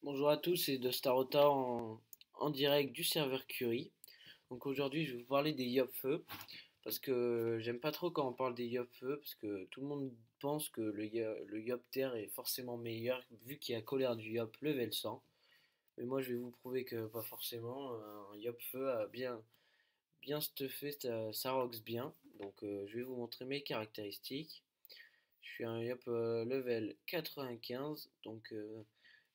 Bonjour à tous, c'est de Starota en direct du serveur Curie. Donc aujourd'hui, je vais vous parler des Yopfeu parce que j'aime pas trop quand on parle des Yopfeu parce que tout le monde pense que le Yopter est forcément meilleur vu qu'il y a colère du Yop level 100. Mais moi, je vais vous prouver que pas forcément. Un Yopfeu a bien stuffé, ça roxe bien. Donc je vais vous montrer mes caractéristiques. Je suis un Yop level 95, donc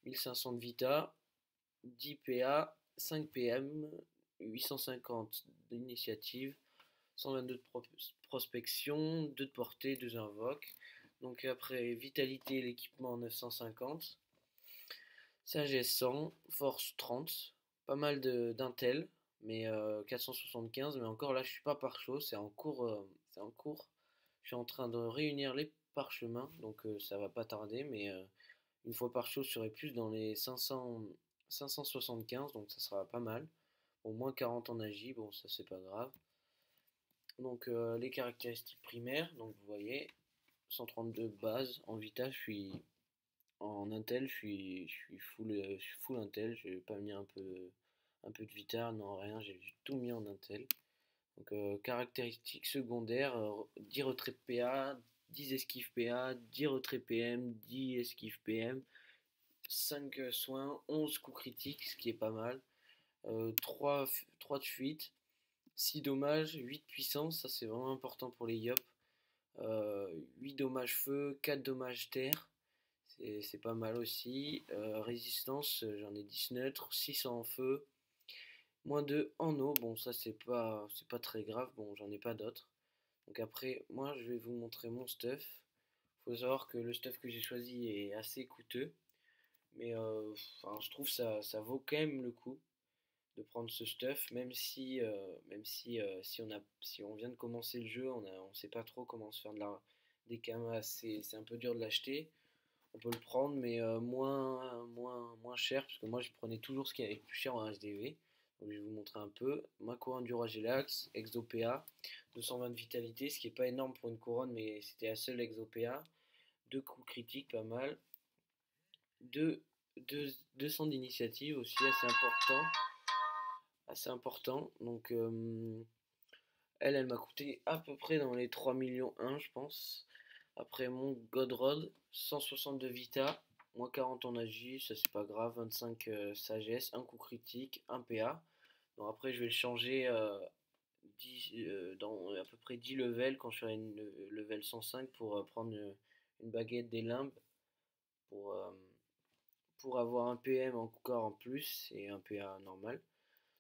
1500 de Vita. 10 PA, 5 PM, 850 d'initiative, 122 de prospection, 2 de portée, 2 invoques. Donc après vitalité, l'équipement 950, sagesse 100, force 30, pas mal d'intel, mais 475. Mais encore là, je suis pas par chaud, c'est en cours, c'est en cours. Je suis en train de réunir les parchemins, donc ça va pas tarder, mais une fois par show, je serai plus dans les 575, donc ça sera pas mal. Au moins 40 en agi, bon ça c'est pas grave. Donc les caractéristiques primaires, donc vous voyez, 132 base, en Vita en Intel, je suis full Intel, je vais pas mis un peu de Vita, non rien, j'ai tout mis en Intel. Donc caractéristiques secondaires, 10 retraits de PA, 10 esquives PA, 10 retraits PM, 10 esquives PM, 5 soins, 11 coups critiques, ce qui est pas mal. 3 de fuite, 6 dommages, 8 puissance, ça c'est vraiment important pour les Yop. 8 dommages feu, 4 dommages terre, c'est pas mal aussi. Résistance, j'en ai 10 neutres, 6 en feu, moins 2 en eau, bon ça c'est pas très grave, bon j'en ai pas d'autres. Donc après, moi je vais vous montrer mon stuff. Faut savoir que le stuff que j'ai choisi est assez coûteux. Mais enfin, je trouve ça vaut quand même le coup de prendre ce stuff, si on vient de commencer le jeu, on sait pas trop comment se faire des camas, c'est un peu dur de l'acheter. On peut le prendre, mais moins cher, parce que moi je prenais toujours ce qui avait le plus cher en HDV. Donc je vais vous montrer un peu. Ma couronne du roi Gelax, Exopéa, 220 de vitalité, ce qui est pas énorme pour une couronne, mais c'était la seule Exopéa. Deux coups critiques, pas mal. 200 d'initiative aussi, assez important. Donc elle m'a coûté à peu près dans les 3 millions 1 je pense. Après mon Godrod, 160 de Vita, moins 40 en agi, ça c'est pas grave, 25 sagesse, un coup critique, un PA. Donc après je vais le changer dans à peu près 10 levels quand je serai level 105 pour prendre une baguette des limbes pour, euh, pour avoir un PM encore en plus et un PA normal.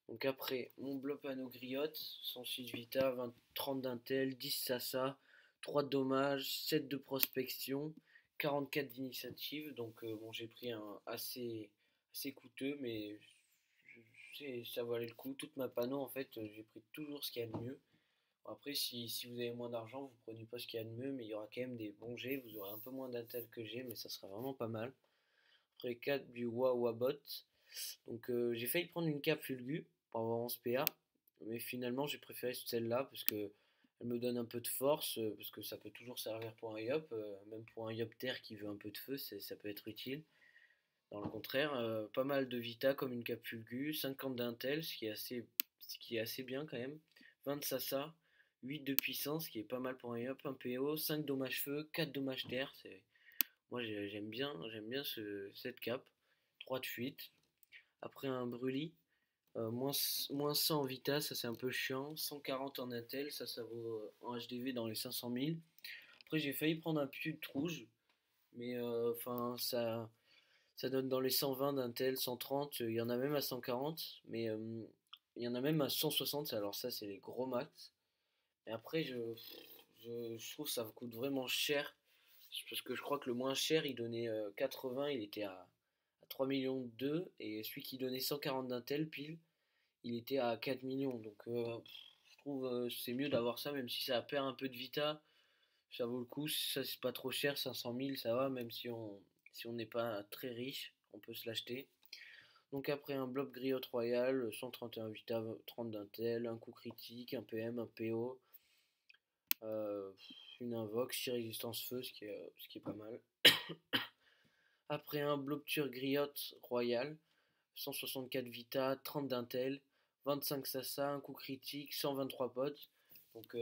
Donc après, mon Blopano Griotte, 106 Vita, 30 d'intel, 10 Sasa, 3 de dommages, 7 de prospection, 44 d'initiative. Donc bon, j'ai pris un assez coûteux, mais ça valait le coup. Toute ma panneau, en fait, j'ai pris toujours ce qu'il y a de mieux. Après, si vous avez moins d'argent, vous prenez pas ce qu'il y a de mieux, mais il y aura quand même des bons jets. Vous aurez un peu moins d'intel que j'ai, mais ça sera vraiment pas mal. Après 4 du Wawabot. Donc j'ai failli prendre une cape Fulgu pour avoir 11 PA, mais finalement j'ai préféré celle-là parce que elle me donne un peu de force, parce que ça peut toujours servir pour un Yop, même pour un Yop Terre qui veut un peu de feu, ça peut être utile. Dans le contraire, pas mal de Vita comme une cape Fulgu, 50 d'intel, ce qui est assez bien quand même, 20 de Sasa, 8 de puissance, ce qui est pas mal pour un Yop, un PO, 5 dommages feu, 4 dommages terre, moi j'aime bien cette cape, 3 de fuite. Après un Brûlis, moins 100 en Vita, ça c'est un peu chiant. 140 en Intel, ça vaut en HDV dans les 500 000. Après j'ai failli prendre un pute rouge, mais enfin ça donne dans les 120 d'Intel, 130, il y en a même à 140, mais il y en a même à 160, alors ça c'est les gros max. Et après je trouve que ça coûte vraiment cher, parce que je crois que le moins cher il donnait 80, il était à 3 millions 2, et celui qui donnait 140 d'Intel pile, il était à 4 millions. Donc je trouve c'est mieux d'avoir ça, même si ça perd un peu de Vita, ça vaut le coup. Ça c'est pas trop cher, 500 000 ça va, même si on n'est pas très riche, on peut se l'acheter. Donc après un bloc griotte royal, 131 Vita, 30 d'intel, un coup critique, un PM, un PO, euh, une invoque, 6 résistance feu, ce qui est pas mal. Après un Blocture Griotte Royal, 164 Vita, 30 d'Intel, 25 Sasa, un coup critique, 123 pods. Donc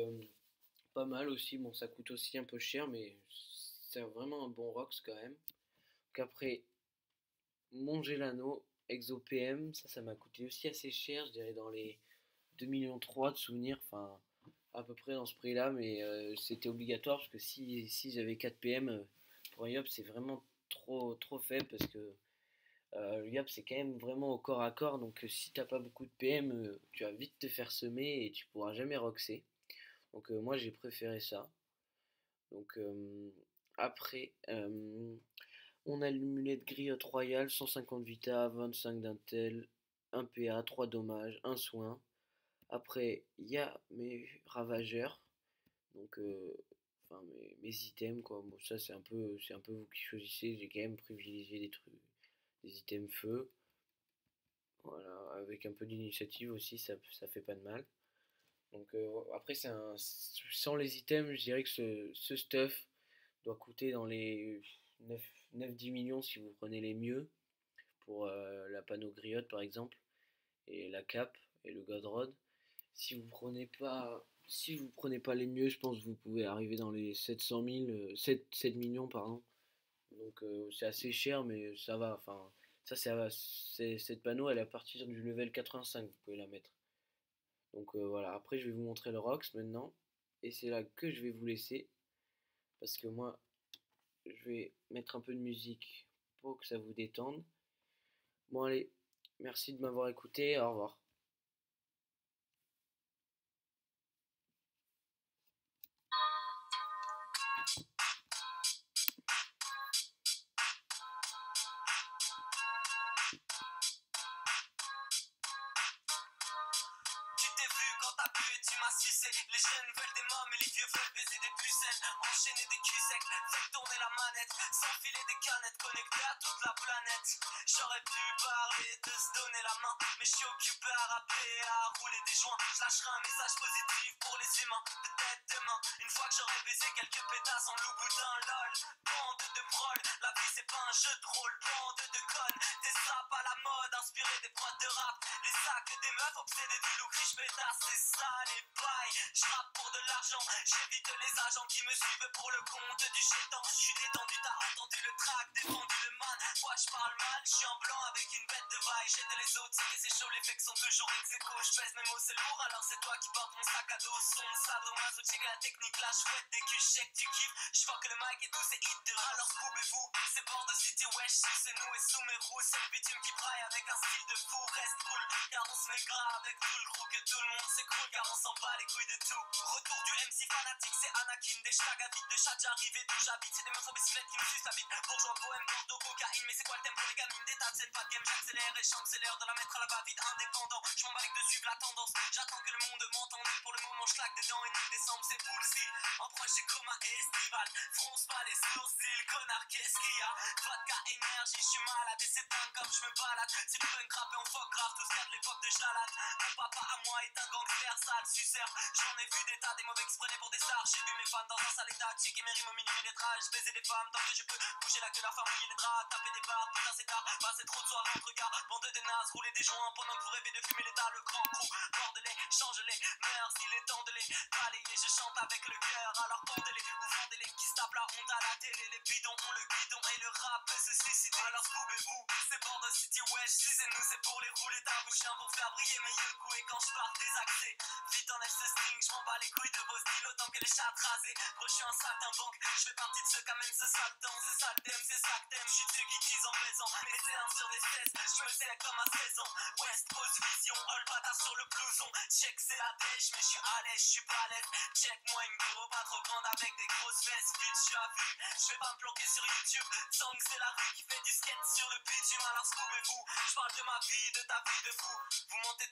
pas mal aussi, bon ça coûte aussi un peu cher mais c'est vraiment un bon Rox quand même. Donc après mon Gelano Exo PM, ça m'a coûté aussi assez cher, je dirais dans les 2,3 millions de souvenirs, enfin à peu près dans ce prix là, mais c'était obligatoire parce que si j'avais 4 PM pour un Yop c'est vraiment trop faible parce que le Yop c'est quand même vraiment au corps à corps, donc si t'as pas beaucoup de PM, tu vas vite te faire semer et tu pourras jamais roxer. Donc moi j'ai préféré ça. Donc après, on a l'amulette griotte royale, 150 Vita, 25 d'Intel, 1 PA, 3 dommages, 1 soin. Après, il y a mes ravageurs, donc enfin mes items quoi. Bon, ça c'est un peu vous qui choisissez. J'ai quand même privilégié des trucs, des items feu. Voilà, avec un peu d'initiative aussi, ça fait pas de mal. Donc après sans les items, je dirais que ce stuff doit coûter dans les 9-10 millions si vous prenez les mieux pour la panneau griotte par exemple et la cape et le godrod. Si vous prenez pas les mieux, je pense que vous pouvez arriver dans les 700 000, 7 millions pardon. Donc c'est assez cher mais ça va. Enfin cette panneau elle est à partir du level 85, vous pouvez la mettre. Donc voilà, après je vais vous montrer le Rox maintenant et c'est là que je vais vous laisser parce que moi je vais mettre un peu de musique pour que ça vous détende. Bon allez, merci de m'avoir écouté, au revoir. Tu t'es vu quand t'as pu et tu m'as sucé. Les jeunes veulent des mômes et les vieux veulent baiser des pucelles. Enchaîner des culs secs, faire tourner la manette. S'enfiler des canettes connectées à toute la planète. J'aurais pu parler de se donner la main, mais je suis occupé à rapper et à rouler des joints. Je lâcherai un message positif pour les humains. Peut-être demain, une fois que j'aurai baisé quelques pétasses en loup-boudin, lol. Bande de prolls, la vie c'est pas un jeu de rôle. Bande de connes, des sapes à la mode, inspirés des prods de rap. Les sacs des meufs obsédés du look riche pétasse, c'est ça les bails. J'rappe pour de l'argent, j'évite les agents qui me suivent pour le compte du chétan. J'suis détendu, t'as entendu le track, défendu le man. Moi j'parle mal, j'suis en blanc avec une bête de vaille. J'aide les autres, c'est que c'est chaud, les fakes sont toujours ex aequo. J'pèse mes mots, c'est lourd, alors c'est toi qui portes mon sac à dos. Son sadomaso, check la technique, la chouette, dès que j'check, tu kiffes. J'fuck le mic et tout, c'est hit de alors pouvez-vous. C'est bord de city, wesh, si c'est nous et sous mes roues. C'est le bitume qui braille avec un style de fou, reste cool. Car on se met gras avec tout le crew, que tout le monde s'écroule, car on s'en bat les couilles de tout. Retour du MC fanatique, c'est Anakin, des schlagavites, de chat j'arrive et d'où j'habite. C'est des meufs en bicyclette qui me sucent la bite. Bourgeois, poème, Bordeaux, cocaïne, mais c'est quoi le thème pour les gamines? Des tas de cette pas de game, j'accélère et chante, c'est l'heure de la mettre à la va-vite, indépendant. J'm'en bats de suivre la tendance, j'attends que le monde m'entende. Pour le moment, j'claque dedans et 9 décembre, c'est bullshit. En proche, j'ai comme un estival, fronce pas les sourcils, connard, qu'est-ce qu'il y a? Vodka, énergie, j'suis malade et c'est dingue comme j'me balade. C'est du punk rap et on fuck grave, tout ce qu'il y a de l'époque de Jalad. Mon papa à moi est un gangster, sale suceur. J'en ai vu des tas, des mauvais qui se prenaient pour des stars. J'ai vu mes fans dans un sale état, checker mes rimes au millimétrage. Baiser des femmes tant que je peux, bouger la queue, leur faire mouiller les draps. Taper des barres, putain c'est tard, passer trop de soirées entre gars. Bande de nazes, rouler des joints pendant que vous rêvez de fumer l'état. Le grand crew, bordez-les, change-les, merci les temps de les balayer. Je chante avec le cœur, alors pendez-les ou vendez-les. Qui se tapent la honte à la télé, les bidons ont le guidon et le rap peut se suicider. Alors trouvez-vous, c'est Bordeaux City, wesh, si c'est nous, c'est pour les rouler ta bouche, pour faire briller mes yeux coups. Et quand je pars désaxé, vite enlève ce string, je m'en bats les couilles de vos styles autant que les chats rasés. Gros, je suis un saltimbanque, je fais partie de ceux qui amènent ce sale temps. C'est ça le thème, c'est ça que t'aimes, je suis de ceux qui disent en baisant mes armes sur des fesses, je me sais comme à 16 ans. West Coast Vision, all bâtard sur le blouson. Check c'est la dèche, mais je suis à l'aise, je suis balèze. Check moi une bureau pas trop grande avec des grosses fesses. Vite, je suis à vue, je vais pas me planquer sur YouTube. Sang c'est la rue qui fait du skate sur le bitume. Alors trouvez-vous, je parle de ma vie, de ta vie de fou. Vous montez